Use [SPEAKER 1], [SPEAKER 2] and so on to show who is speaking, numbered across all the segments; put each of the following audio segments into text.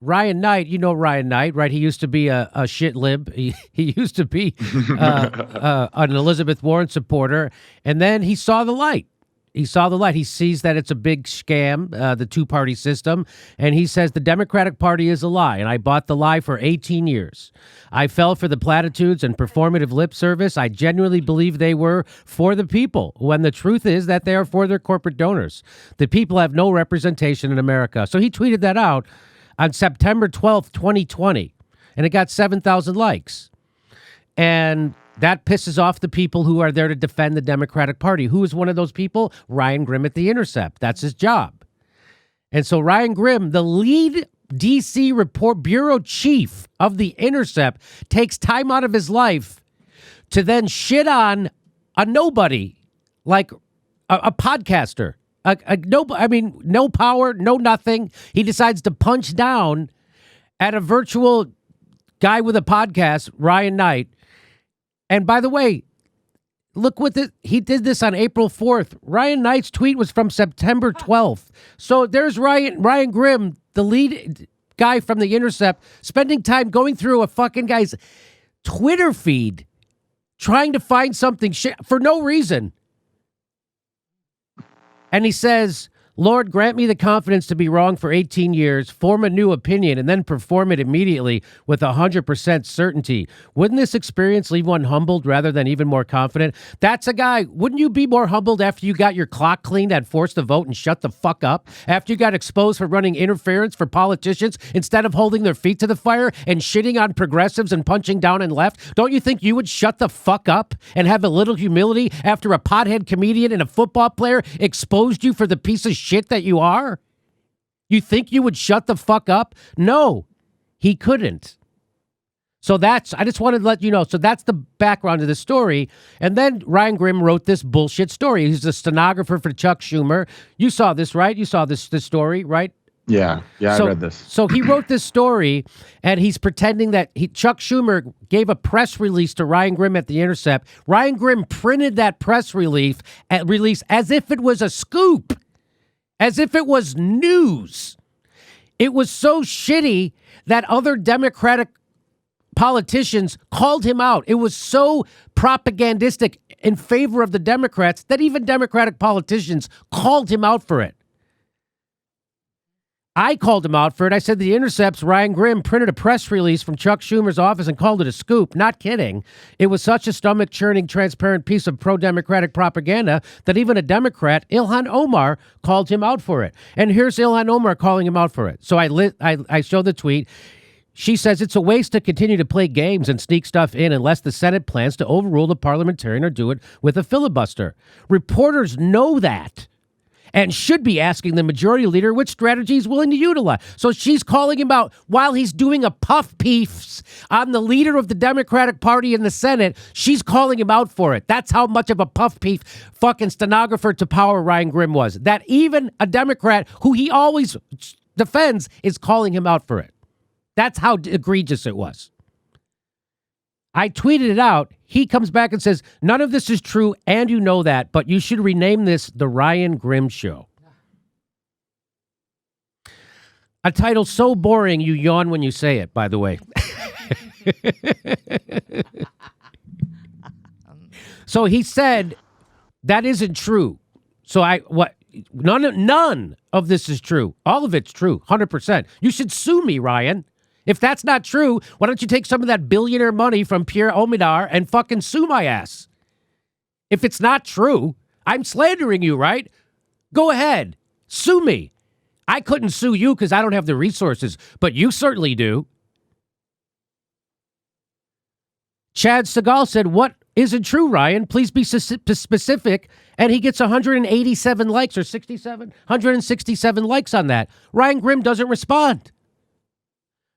[SPEAKER 1] Ryan Knight, you know Ryan Knight, right? He used to be a shit lib. He used to be an Elizabeth Warren supporter, and then he saw the light. He saw the light. He sees that it's a big scam, the two-party system, and he says the Democratic Party is a lie, and I bought the lie for 18 years. I fell for the platitudes and performative lip service. I genuinely believe they were for the people, when the truth is that they are for their corporate donors. The people have no representation in America. So he tweeted that out on September 12th, 2020, and it got 7,000 likes. And that pisses off the people who are there to defend the Democratic Party. Who is one of those people? Ryan Grimm at The Intercept. That's his job. And so Ryan Grimm, the lead D.C. report bureau chief of The Intercept, takes time out of his life to then shit on a nobody, like a podcaster. No power, no nothing. He decides to punch down at a virtual guy with a podcast, Ryan Knight. And by the way, look what he did this on April 4th. Ryan Knight's tweet was from September 12th. So there's Ryan Grimm, the lead guy from The Intercept, spending time going through a fucking guy's Twitter feed, trying to find something for no reason. And he says, Lord, grant me the confidence to be wrong for 18 years, form a new opinion, and then perform it immediately with 100% certainty. Wouldn't this experience leave one humbled rather than even more confident? That's a guy. Wouldn't you be more humbled after you got your clock cleaned and forced to vote and shut the fuck up? After you got exposed for running interference for politicians instead of holding their feet to the fire and shitting on progressives and punching down and left? Don't you think you would shut the fuck up and have a little humility after a pothead comedian and a football player exposed you for the piece of shit that you are? You think you would shut the fuck up? No, he couldn't. So I just wanted to let you know. So that's the background of the story. And then Ryan Grimm wrote this bullshit story. He's a stenographer for Chuck Schumer. You saw this, right? You saw this story, right?
[SPEAKER 2] Yeah, I read this.
[SPEAKER 1] So he wrote this story, and he's pretending that Chuck Schumer gave a press release to Ryan Grimm at The Intercept. Ryan Grimm printed that press release as if it was a scoop. As if it was news. It was so shitty that other Democratic politicians called him out. It was so propagandistic in favor of the Democrats that even Democratic politicians called him out for it. I called him out for it. I said The Intercept's Ryan Grimm printed a press release from Chuck Schumer's office and called it a scoop. Not kidding. It was such a stomach-churning, transparent piece of pro-democratic propaganda that even a Democrat, Ilhan Omar, called him out for it. And here's Ilhan Omar calling him out for it. So I showed the tweet. She says it's a waste to continue to play games and sneak stuff in unless the Senate plans to overrule the parliamentarian or do it with a filibuster. Reporters know that and should be asking the majority leader which strategy he's willing to utilize. So she's calling him out while he's doing a puff piece on the leader of the Democratic Party in the Senate. She's calling him out for it. That's how much of a puff piece fucking stenographer to power Ryan Grimm was. That even a Democrat who he always defends is calling him out for it. That's how egregious it was. I tweeted it out. He comes back and says, none of this is true, and you know that, but you should rename this The Ryan Grimm Show. A title so boring you yawn when you say it, by the way. So he said, that isn't true. So none of this is true. All of it's true, 100%. You should sue me, Ryan. If that's not true, why don't you take some of that billionaire money from Pierre Omidyar and fucking sue my ass? If it's not true, I'm slandering you, right? Go ahead. Sue me. I couldn't sue you because I don't have the resources, but you certainly do. Chad Segal said, what isn't true, Ryan? Please be specific. And he gets 187 likes or 167 likes on that. Ryan Grimm doesn't respond.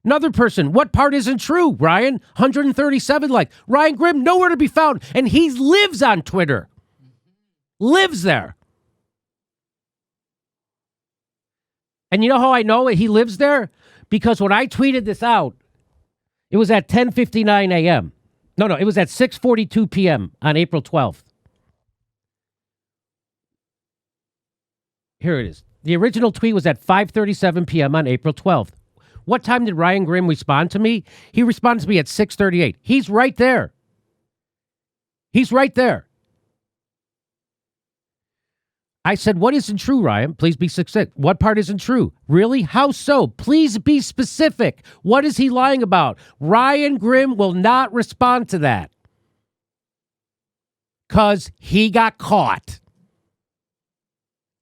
[SPEAKER 1] Another person, what part isn't true, Ryan? 137 likes. Ryan Grimm, nowhere to be found. And he lives on Twitter. Lives there. And you know how I know he lives there? Because when I tweeted this out, it was at 10:59 a.m. No, it was at 6:42 p.m. on April 12th. Here it is. The original tweet was at 5:37 p.m. on April 12th. What time did Ryan Grimm respond to me? He responded to me at 6:38. He's right there. He's right there. I said, what isn't true, Ryan? Please be succinct. What part isn't true? Really? How so? Please be specific. What is he lying about? Ryan Grimm will not respond to that. Because he got caught.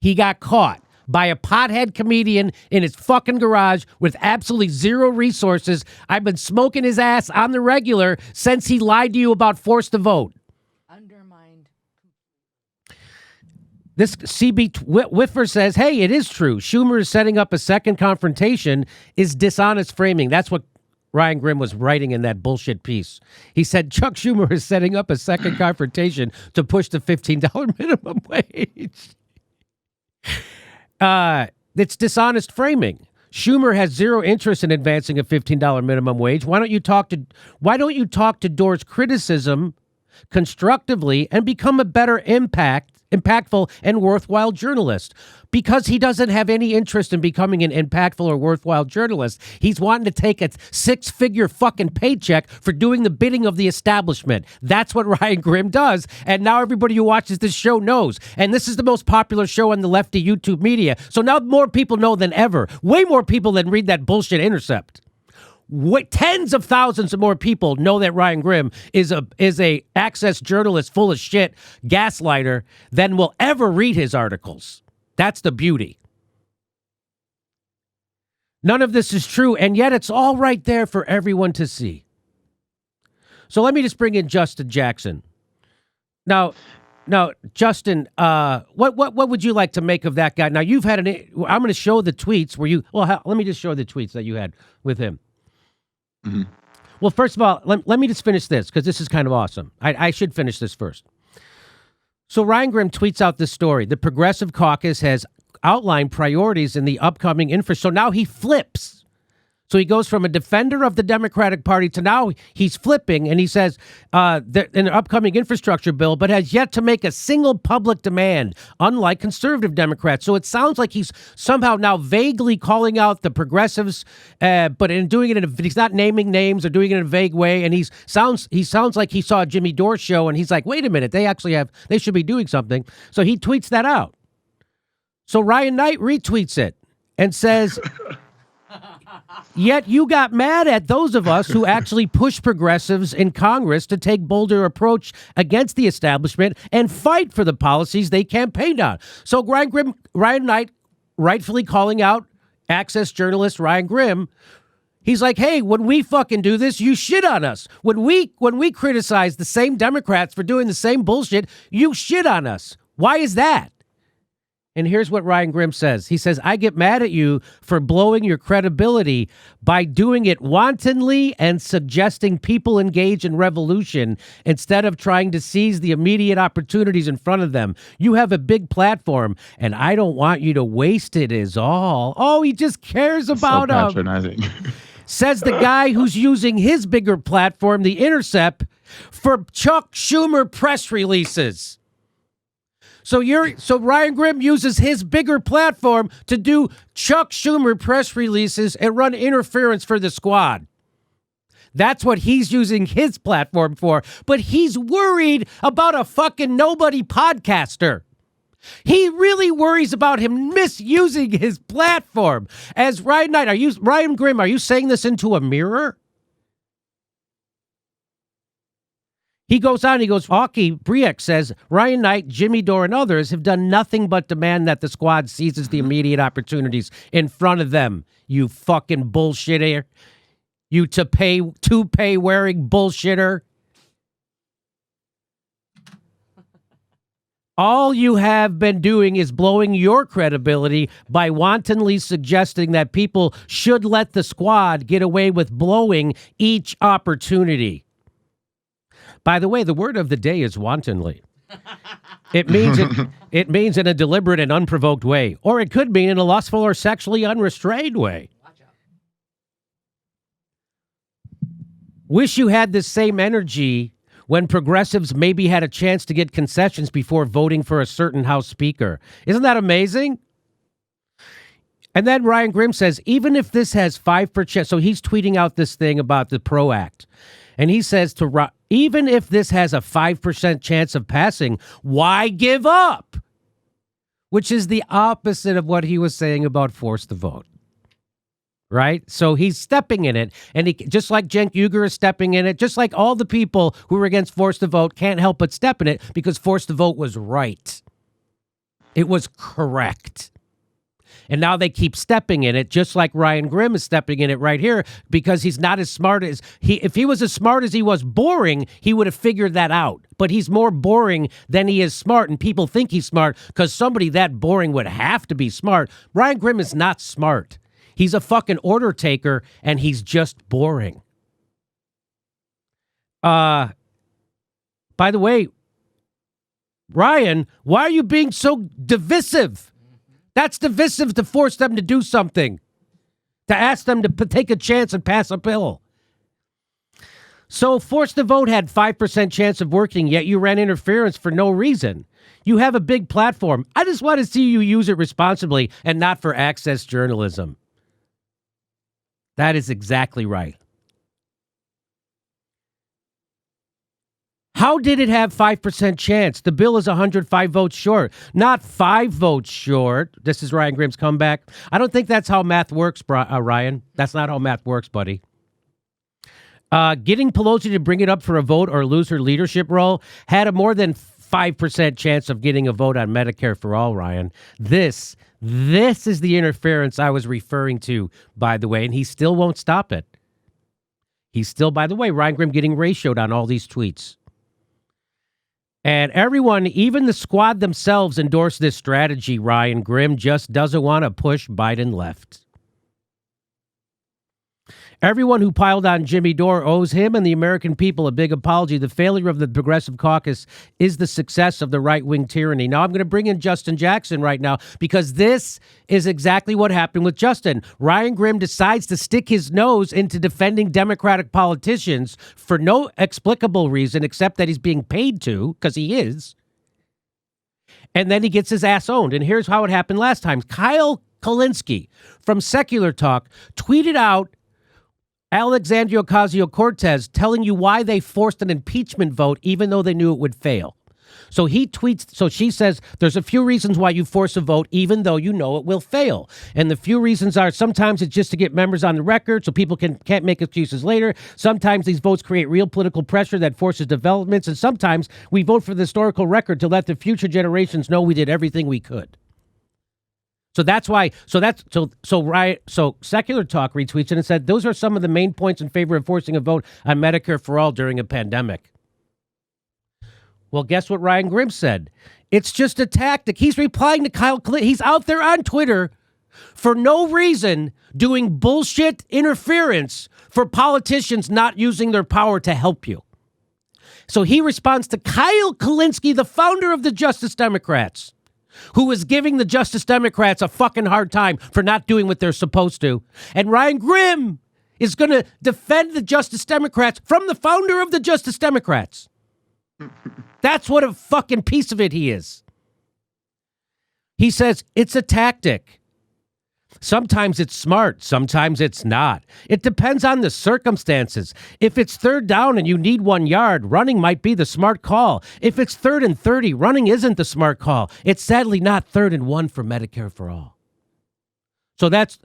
[SPEAKER 1] He got caught by a pothead comedian in his fucking garage with absolutely zero resources. I've been smoking his ass on the regular since he lied to you about forced to vote.
[SPEAKER 2] Undermined.
[SPEAKER 1] This CB Whiffer says, hey, it is true. Schumer is setting up a second confrontation is dishonest framing. That's what Ryan Grimm was writing in that bullshit piece. He said Chuck Schumer is setting up a second confrontation to push the $15 minimum wage. It's dishonest framing. Schumer has zero interest in advancing a $15 minimum wage. Why don't you talk to Dore's criticism constructively and become a better impactful and worthwhile journalist? Because he doesn't have any interest in becoming an impactful or worthwhile journalist. He's wanting to take a 6-figure fucking paycheck for doing the bidding of the establishment. That's what Ryan Grimm does. And now everybody who watches this show knows. And this is the most popular show on the lefty YouTube media. So now more people know than ever. Way more people than read that bullshit Intercept. Tens of thousands of more people know that Ryan Grimm is a access journalist full of shit, gaslighter, than will ever read his articles. That's the beauty. None of this is true, and yet it's all right there for everyone to see. So let me just bring in Justin Jackson. Now, Justin, what would you like to make of that guy? Now, you've had I'm going to show the tweets where you. Well, let me just show the tweets that you had with him. Mm-hmm. Well, first of all, let me just finish this because this is kind of awesome. I should finish this first. So Ryan Grimm tweets out this story. The Progressive Caucus has outlined priorities in the upcoming infrastructure. So now he flips. So he goes from a defender of the Democratic Party to now he's flipping, and he says an upcoming infrastructure bill, but has yet to make a single public demand, unlike conservative Democrats. So it sounds like he's somehow now vaguely calling out the progressives, but in doing it he's not naming names or doing it in a vague way. And he sounds like he saw a Jimmy Dore show, and he's like, wait a minute, they should be doing something. So he tweets that out. So Ryan Knight retweets it and says, yet you got mad at those of us who actually push progressives in Congress to take bolder approach against the establishment and fight for the policies they campaigned on. So Ryan Knight rightfully calling out access journalist Ryan Grimm. He's like, hey, when we fucking do this, you shit on us. When we criticize the same Democrats for doing the same bullshit, you shit on us. Why is that? And here's what Ryan Grimm says. He says, I get mad at you for blowing your credibility by doing it wantonly and suggesting people engage in revolution instead of trying to seize the immediate opportunities in front of them. You have a big platform, and I don't want you to waste it is all. Oh, he just cares about
[SPEAKER 3] so patronizing.
[SPEAKER 1] Says the guy who's using his bigger platform, the Intercept, for Chuck Schumer press releases. So Ryan Grimm uses his bigger platform to do Chuck Schumer press releases and run interference for the squad. That's what he's using his platform for. But he's worried about a fucking nobody podcaster. He really worries about him misusing his platform. As Ryan Grimm, are you saying this into a mirror? He goes on, Aki Briek says, Ryan Knight, Jimmy Dore, and others have done nothing but demand that the squad seizes the immediate opportunities in front of them. You fucking bullshitter. You toupee wearing bullshitter. All you have been doing is blowing your credibility by wantonly suggesting that people should let the squad get away with blowing each opportunity. By the way, the word of the day is wantonly. It means in a deliberate and unprovoked way, or it could mean in a lustful or sexually unrestrained way. Wish you had this same energy when progressives maybe had a chance to get concessions before voting for a certain House Speaker. Isn't that amazing? And then Ryan Grimm says, even if this has 5%, so he's tweeting out this thing about the PRO Act. And he says, even if this has a 5% chance of passing, why give up? Which is the opposite of what he was saying about force the vote. Right? So he's stepping in it. And he, just like Cenk Uygur is stepping in it, just like all the people who were against force the vote can't help but step in it because force the vote was right. It was correct. And now they keep stepping in it, just like Ryan Grimm is stepping in it right here, because he's not as smart as if he was as smart as he was boring, he would have figured that out. But he's more boring than he is smart, and people think he's smart because somebody that boring would have to be smart. Ryan Grimm is not smart. He's a fucking order taker, and he's just boring. By the way, Ryan, why are you being so divisive? That's divisive to force them to do something, to ask them to take a chance and pass a bill. So force the vote had 5% chance of working, yet you ran interference for no reason. You have a big platform. I just want to see you use it responsibly and not for access journalism. That is exactly right. How did it have 5% chance? The bill is 105 votes short, not 5 votes short. This is Ryan Grimm's comeback. I don't think that's how math works, Ryan. That's not how math works, buddy. Getting Pelosi to bring it up for a vote or lose her leadership role had a more than 5% chance of getting a vote on Medicare for all, Ryan. This is the interference I was referring to, by the way, and he still won't stop it. He's still, by the way, Ryan Grimm getting ratioed on all these tweets. And everyone, even the squad themselves, endorse this strategy. Ryan Grimm just doesn't want to push Biden left. Everyone who piled on Jimmy Dore owes him and the American people a big apology. The failure of the Progressive Caucus is the success of the right-wing tyranny. Now, I'm going to bring in Justin Jackson right now because this is exactly what happened with Justin. Ryan Grimm decides to stick his nose into defending Democratic politicians for no explicable reason except that he's being paid to, because he is. And then he gets his ass owned. And here's how it happened last time. Kyle Kulinski from Secular Talk tweeted out Alexandria Ocasio-Cortez telling you why they forced an impeachment vote even though they knew it would fail. So he tweets, so she says, there's a few reasons why you force a vote even though you know it will fail. And the few reasons are sometimes it's just to get members on the record so people can't make excuses later. Sometimes these votes create real political pressure that forces developments. And sometimes we vote for the historical record to let the future generations know we did everything we could. So that's why. So Secular Talk retweets it and said those are some of the main points in favor of forcing a vote on Medicare for all during a pandemic. Well, guess what Ryan Grimm said? It's just a tactic. He's replying to Kyle Clinton. He's out there on Twitter for no reason doing bullshit interference for politicians not using their power to help you. So he responds to Kyle Kulinski, the founder of the Justice Democrats, who is giving the Justice Democrats a fucking hard time for not doing what they're supposed to. And Ryan Grimm is going to defend the Justice Democrats from the founder of the Justice Democrats. That's what a fucking piece of it he is. He says it's a tactic. Sometimes it's smart. Sometimes it's not. It depends on the circumstances. If it's 3rd down and you need 1 yard, running might be the smart call. If it's 3rd and 30, running isn't the smart call. It's sadly not 3rd and 1 for Medicare for all. So that's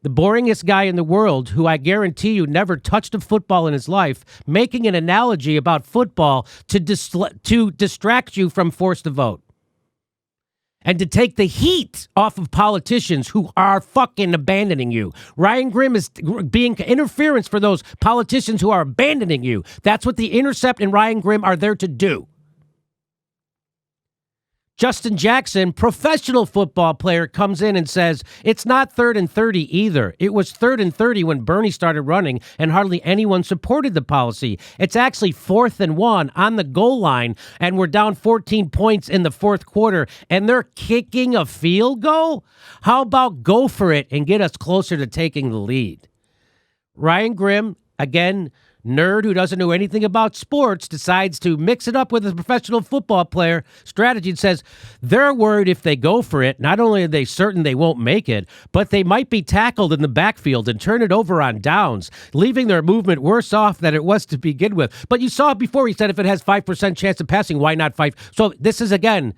[SPEAKER 1] the boringest guy in the world, who I guarantee you never touched a football in his life, making an analogy about football to distract you from force the vote. And to take the heat off of politicians who are fucking abandoning you. Ryan Grimm is being interference for those politicians who are abandoning you. That's what the Intercept and Ryan Grimm are there to do. Justin Jackson, professional football player, comes in and says, it's not 3rd and 30 either. It was 3rd and 30 when Bernie started running and hardly anyone supported the policy. It's actually 4th and 1 on the goal line, and we're down 14 points in the 4th quarter, and they're kicking a field goal? How about go for it and get us closer to taking the lead? Ryan Grimm, again, nerd who doesn't know anything about sports decides to mix it up with a professional football player strategy and says they're worried if they go for it, not only are they certain they won't make it, but they might be tackled in the backfield and turn it over on downs, leaving their movement worse off than it was to begin with. But you saw it before. He said if it has 5% chance of passing, why not 5? So this is, again,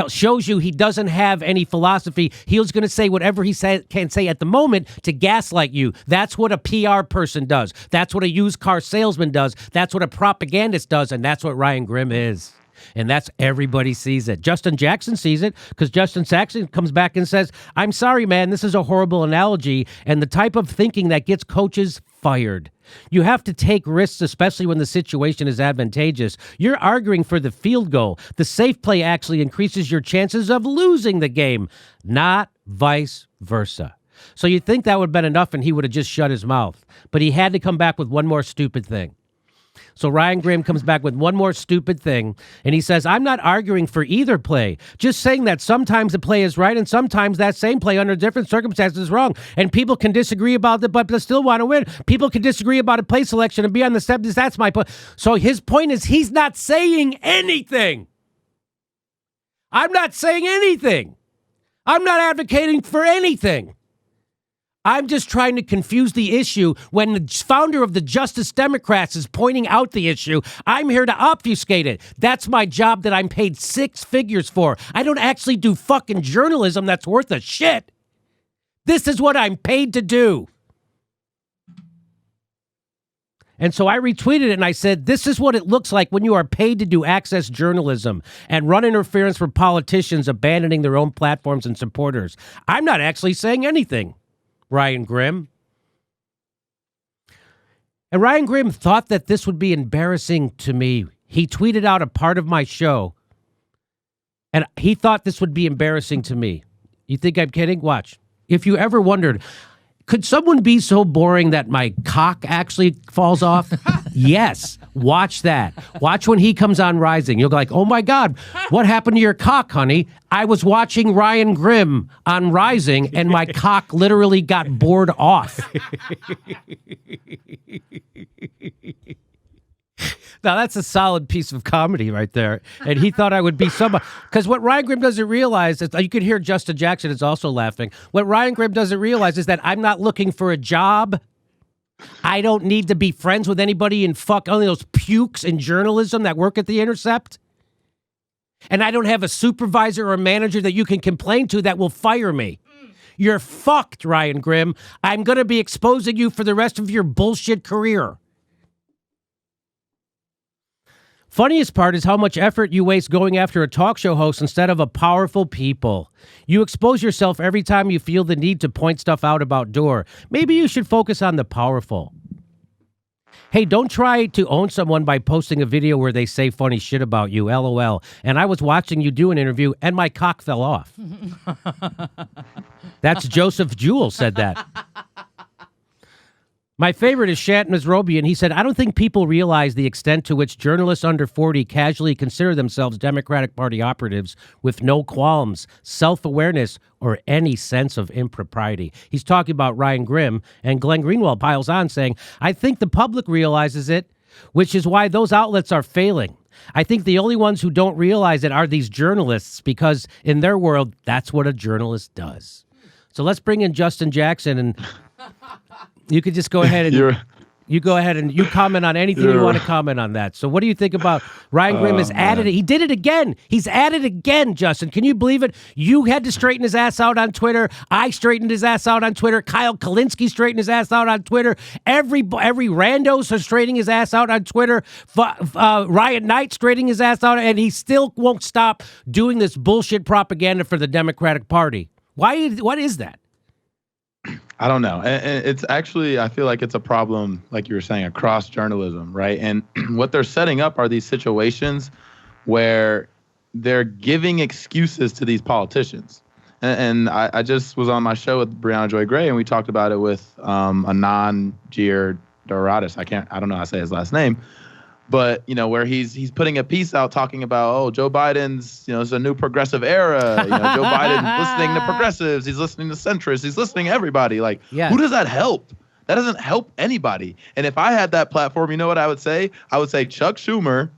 [SPEAKER 1] shows you he doesn't have any philosophy. He was going to say whatever he can say at the moment to gaslight you. That's what a PR person does. That's what a used car salesman does. That's what a propagandist does, and that's what Ryan Grimm is. And that's everybody sees it. Justin Jackson sees it because Justin Jackson comes back and says, I'm sorry, man, this is a horrible analogy and the type of thinking that gets coaches fired. You have to take risks, especially when the situation is advantageous. You're arguing for the field goal. The safe play actually increases your chances of losing the game, not vice versa. So you'd think that would have been enough and he would have just shut his mouth. But he had to come back with one more stupid thing. So Ryan Grimm comes back with one more stupid thing, and he says, I'm not arguing for either play, just saying that sometimes the play is right and sometimes that same play under different circumstances is wrong, and people can disagree about it, but they still want to win. People can disagree about a play selection and be on the step. That's my point. So his point is he's not saying anything. I'm not saying anything. I'm not advocating for anything. I'm just trying to confuse the issue. When the founder of the Justice Democrats is pointing out the issue, I'm here to obfuscate it. That's my job that I'm paid 6 figures for. I don't actually do fucking journalism that's worth a shit. This is what I'm paid to do. And so I retweeted it and I said, this is what it looks like when you are paid to do access journalism and run interference for politicians abandoning their own platforms and supporters. I'm not actually saying anything. Ryan Grimm. And Ryan Grimm thought that this would be embarrassing to me. He tweeted out a part of my show, and he thought this would be embarrassing to me. You think I'm kidding? Watch. If you ever wondered, could someone be so boring that my cock actually falls off? Yes. Watch that. Watch when he comes on Rising. You'll go like, oh my God, what happened to your cock, honey? I was watching Ryan Grimm on Rising and my cock literally got bored off. Now, that's a solid piece of comedy right there. And he thought I would be somebody. Because what Ryan Grimm doesn't realize is, you could hear Justin Jackson is also laughing. What Ryan Grimm doesn't realize is that I'm not looking for a job. I don't need to be friends with anybody and fuck only those pukes in journalism that work at the Intercept. And I don't have a supervisor or a manager that you can complain to that will fire me. You're fucked, Ryan Grimm. I'm going to be exposing you for the rest of your bullshit career. Funniest part is how much effort you waste going after a talk show host instead of a powerful people. You expose yourself every time you feel the need to point stuff out about Dore. Maybe you should focus on the powerful. Hey, don't try to own someone by posting a video where they say funny shit about you, LOL. And I was watching you do an interview and my cock fell off. That's Joseph Jewell said that. My favorite is Shant Masrobian. He said, I don't think people realize the extent to which journalists under 40 casually consider themselves Democratic Party operatives with no qualms, self-awareness, or any sense of impropriety. He's talking about Ryan Grimm, and Glenn Greenwald piles on saying, I think the public realizes it, which is why those outlets are failing. I think the only ones who don't realize it are these journalists, because in their world, that's what a journalist does. So let's bring in Justin Jackson, and you could just go ahead and you comment on anything you want to comment on that. So what do you think about Ryan Grimm has added it? He did it again. He's added again, Justin. Can you believe it? You had to straighten his ass out on Twitter. I straightened his ass out on Twitter. Kyle Kalinske straightened his ass out on Twitter. Every randos are straightening his ass out on Twitter. Ryan Knight straightening his ass out, and he still won't stop doing this bullshit propaganda for the Democratic Party. Why? What is that?
[SPEAKER 2] I don't know. It's actually, I feel like it's a problem, like you were saying, across journalism, right? And what they're setting up are these situations where they're giving excuses to these politicians. And I just was on my show with Brianna Joy Gray, and we talked about it with Anand Giridharadas. I don't know how to say his last name. But, you know, where he's putting a piece out talking about, oh, Joe Biden's, you know, it's a new progressive era. You know, Joe Biden's listening to progressives. He's listening to centrists. He's listening to everybody. Like, Who does that help? That doesn't help anybody. And if I had that platform, you know what I would say? I would say Chuck Schumer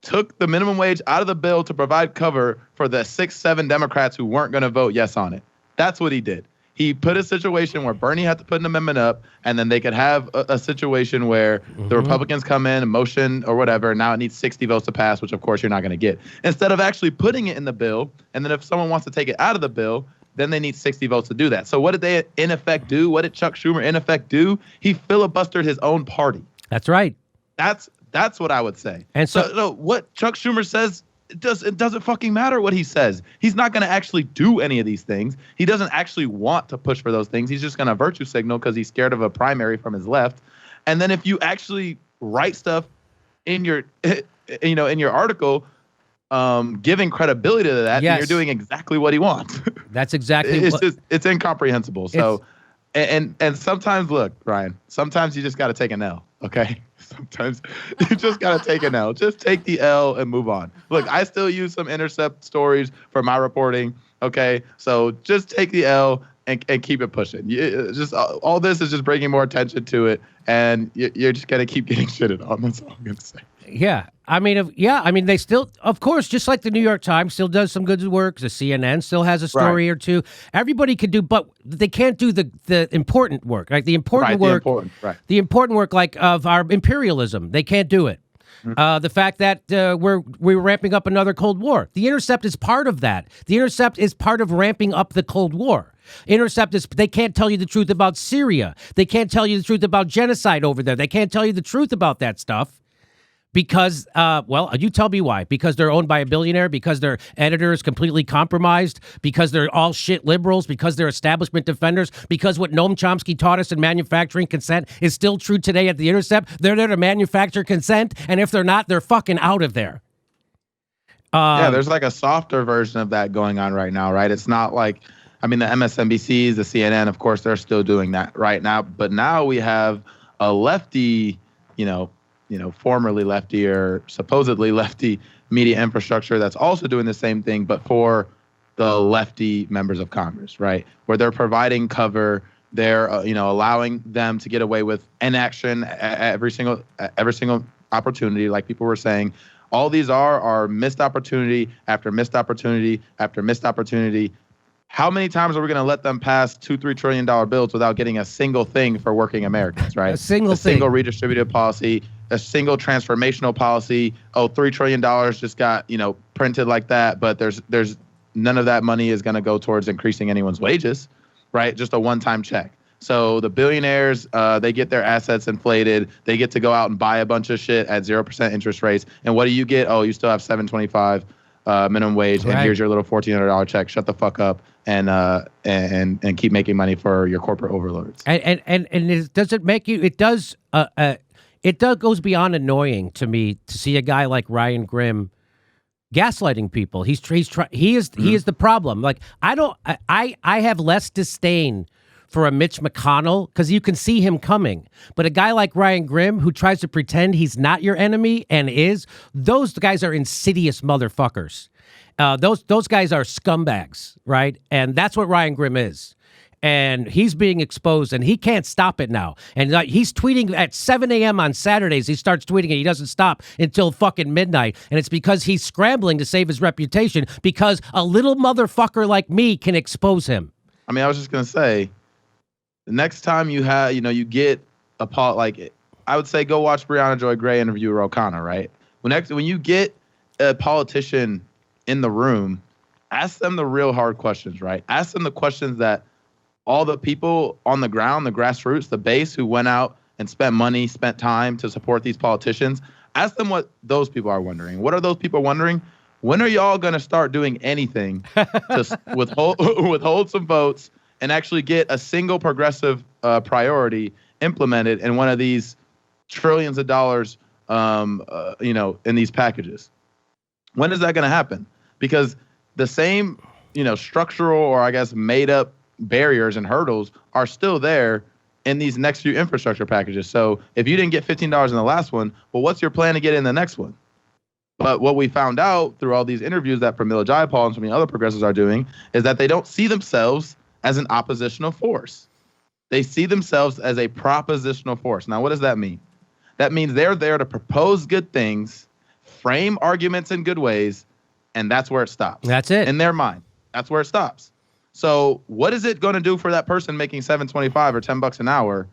[SPEAKER 2] took the minimum wage out of the bill to provide cover for the 6-7 Democrats who weren't going to vote yes on it. That's what he did. He put a situation where Bernie had to put an amendment up, and then they could have a situation where the Republicans come in, a motion or whatever, and now it needs 60 votes to pass, which of course you're not going to get. Instead of actually putting it in the bill, and then if someone wants to take it out of the bill, then they need 60 votes to do that. So what did they in effect do? What did Chuck Schumer in effect do? He filibustered his own party.
[SPEAKER 1] That's right.
[SPEAKER 2] That's what I would say.
[SPEAKER 1] And
[SPEAKER 2] so what Chuck Schumer says, it doesn't fucking matter what he says. He's not going to actually do any of these things. He doesn't actually want to push for those things. He's just going to virtue signal because he's scared of a primary from his left. And then if you actually write stuff in your, in your article, giving credibility to that, then you're doing exactly what he wants.
[SPEAKER 1] That's exactly
[SPEAKER 2] it's incomprehensible. So, and sometimes, look, Ryan, sometimes you just got to take an L. Okay. Sometimes you just got to take an L. Just take the L and move on. Look, I still use some Intercept stories for my reporting. Okay. So just take the L and keep it pushing. Just all this is just bringing more attention to it. And you're just going to keep getting shitted on. That's all I'm going to say.
[SPEAKER 1] Yeah. I mean, they still, of course, just like the New York Times still does some good work. The CNN still has a story or two. Everybody could do, but they can't do the important work. Like the important work, the important work like of our imperialism. They can't do it. The fact that we're ramping up another Cold War. The Intercept is part of that. The Intercept is part of ramping up the Cold War. Intercept is, they can't tell you the truth about Syria. They can't tell you the truth about genocide over there. They can't tell you the truth about that stuff. Because, well, you tell me why. Because they're owned by a billionaire, because their editor is completely compromised, because they're all shit liberals, because they're establishment defenders, because what Noam Chomsky taught us in manufacturing consent is still true today at the Intercept. They're there to manufacture consent, and if they're not, they're fucking out of there.
[SPEAKER 2] Yeah, there's like a softer version of that going on right now, right? It's not like, I mean, the MSNBCs, the CNN, of course, they're still doing that right now. But now we have a lefty, formerly lefty or supposedly lefty media infrastructure that's also doing the same thing, but for the lefty members of Congress, right? Where they're providing cover, they're allowing them to get away with inaction every single opportunity, like people were saying. All these are missed opportunity after missed opportunity after missed opportunity. How many times are we going to let them pass $2-3 trillion bills without getting a single thing for working Americans, right?
[SPEAKER 1] A single
[SPEAKER 2] redistributive policy, a single transformational policy. Oh, $3 trillion just got, printed like that, but there's none of that money is going to go towards increasing anyone's wages, right? Just a one-time check. So the billionaires, they get their assets inflated. They get to go out and buy a bunch of shit at 0% interest rates. And what do you get? Oh, you still have $7.25 minimum wage, and here's your little $1,400 check. Shut the fuck up and keep making money for your corporate overlords.
[SPEAKER 1] And does it make you? It does. It does goes beyond annoying to me to see a guy like Ryan Grimm gaslighting people. He is the problem. Like I have less disdain for a Mitch McConnell because you can see him coming. But a guy like Ryan Grimm who tries to pretend he's not your enemy and is, those guys are insidious motherfuckers. Those guys are scumbags, right? And that's what Ryan Grimm is. And he's being exposed, and he can't stop it now. And he's tweeting at 7 a.m. on Saturdays. He starts tweeting, and he doesn't stop until fucking midnight. And it's because he's scrambling to save his reputation because a little motherfucker like me can expose him.
[SPEAKER 2] I mean, I was just going to say, the next time you have, you get I would say go watch Breonna Joy Gray interview with O'Connor, right? When you get a politician in the room, ask them the real hard questions, right? Ask them the questions that all the people on the ground, the grassroots, the base who went out and spent money, spent time to support these politicians, ask them what those people are wondering. What are those people wondering? When are y'all going to start doing anything to withhold some votes and actually get a single progressive priority implemented in one of these trillions of dollars, in these packages? When is that going to happen? Because the same, structural or I guess made up barriers and hurdles are still there in these next few infrastructure packages. So if you didn't get $15 in the last one, well, what's your plan to get in the next one? But what we found out through all these interviews that Pramila Jayapal and so many other progressives are doing is that they don't see themselves as an oppositional force. They see themselves as a propositional force. Now, what does that mean? That means they're there to propose good things, frame arguments in good ways, and that's where it stops.
[SPEAKER 1] That's it.
[SPEAKER 2] In their mind, that's where it stops. So what is it going to do for that person making $7.25 or $10 an hour,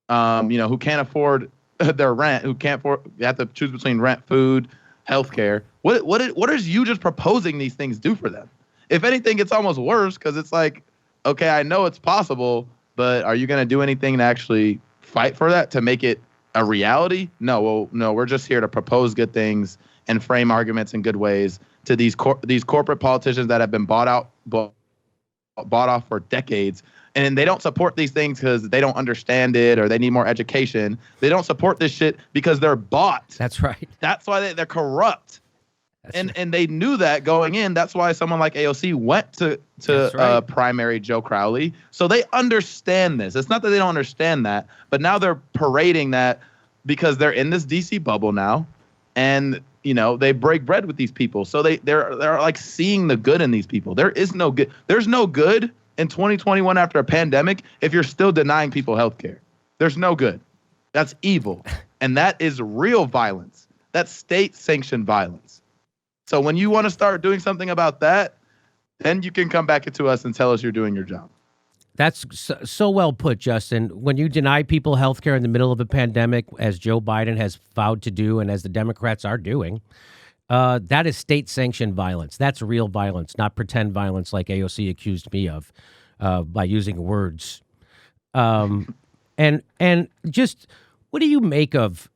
[SPEAKER 2] who can't afford their rent, who can't afford, they have to choose between rent, food, healthcare. What is you just proposing these things do for them? If anything, it's almost worse because it's like, okay, I know it's possible, but are you going to do anything to actually fight for that, to make it a reality? No, we're just here to propose good things and frame arguments in good ways to these corporate politicians that have been bought off for decades. And they don't support these things because they don't understand it or they need more education. They don't support this shit because they're bought.
[SPEAKER 1] That's right.
[SPEAKER 2] That's why they're corrupt. And they knew that going in. That's why someone like AOC went to primary Joe Crowley. So they understand this. It's not that they don't understand that, but now they're parading that because they're in this DC bubble now, and they break bread with these people. So they're like seeing the good in these people. There is no good. There's no good in 2021 after a pandemic if you're still denying people health care. There's no good. That's evil, and that is real violence. That's state-sanctioned violence. So when you want to start doing something about that, then you can come back to us and tell us you're doing your job.
[SPEAKER 1] That's so well put, Justin. When you deny people health care in the middle of a pandemic, as Joe Biden has vowed to do and as the Democrats are doing, that is state-sanctioned violence. That's real violence, not pretend violence like AOC accused me of by using words. And just what do you make of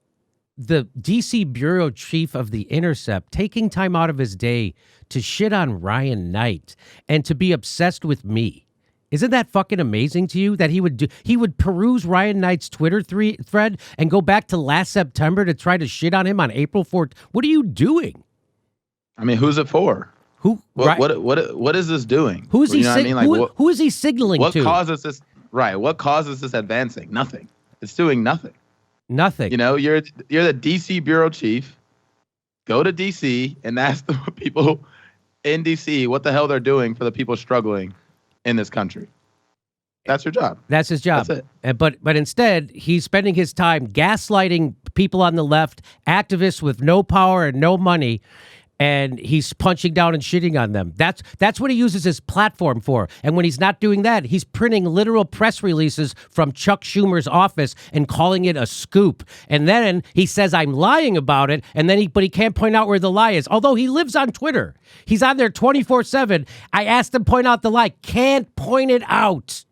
[SPEAKER 1] the D.C. bureau chief of the Intercept taking time out of his day to shit on Ryan Knight and to be obsessed with me? Isn't that fucking amazing to you that he would peruse Ryan Knight's Twitter thread and go back to last September to try to shit on him on April 4th? What are you doing?
[SPEAKER 2] I mean, who's it for?
[SPEAKER 1] Who?
[SPEAKER 2] What is this doing?
[SPEAKER 1] Who is he? Who is he signaling to?
[SPEAKER 2] What causes this? Right. What causes this advancing? Nothing. It's doing nothing.
[SPEAKER 1] Nothing.
[SPEAKER 2] You're the DC bureau chief. Go to DC and ask the people in DC what the hell they're doing for the people struggling in this country. That's your job.
[SPEAKER 1] That's his job.
[SPEAKER 2] That's
[SPEAKER 1] it. But instead, he's spending his time gaslighting people on the left, activists with no power and no money, and he's punching down and shitting on them. That's what he uses his platform for. And when he's not doing that, he's printing literal press releases from Chuck Schumer's office and calling it a scoop. And then he says, I'm lying about it. And then but he can't point out where the lie is. Although he lives on Twitter. He's on there 24/7. I asked him to point out the lie. Can't point it out.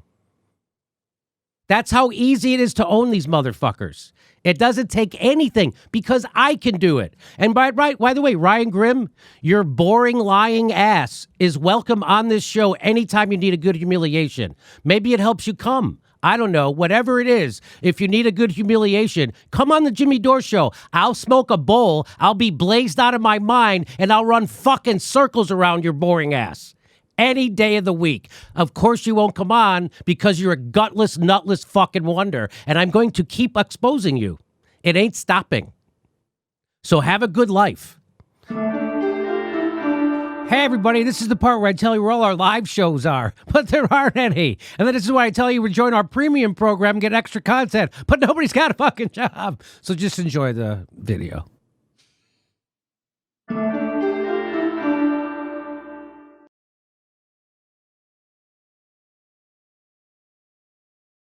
[SPEAKER 1] That's how easy it is to own these motherfuckers. It doesn't take anything because I can do it. And by the way, Ryan Grimm, your boring, lying ass is welcome on this show anytime you need a good humiliation. Maybe it helps you come. I don't know. Whatever it is, if you need a good humiliation, come on the Jimmy Dore show. I'll smoke a bowl. I'll be blazed out of my mind, and I'll run fucking circles around your boring ass. Any day of the week. Of course you won't come on because you're a gutless, nutless fucking wonder, and I'm going to keep exposing you. It ain't stopping. So have a good life. Hey, everybody, this is the part where I tell you where all our live shows are, but there aren't any. And then this is why I tell you to join our premium program and get extra content, but nobody's got a fucking job. So just enjoy the video.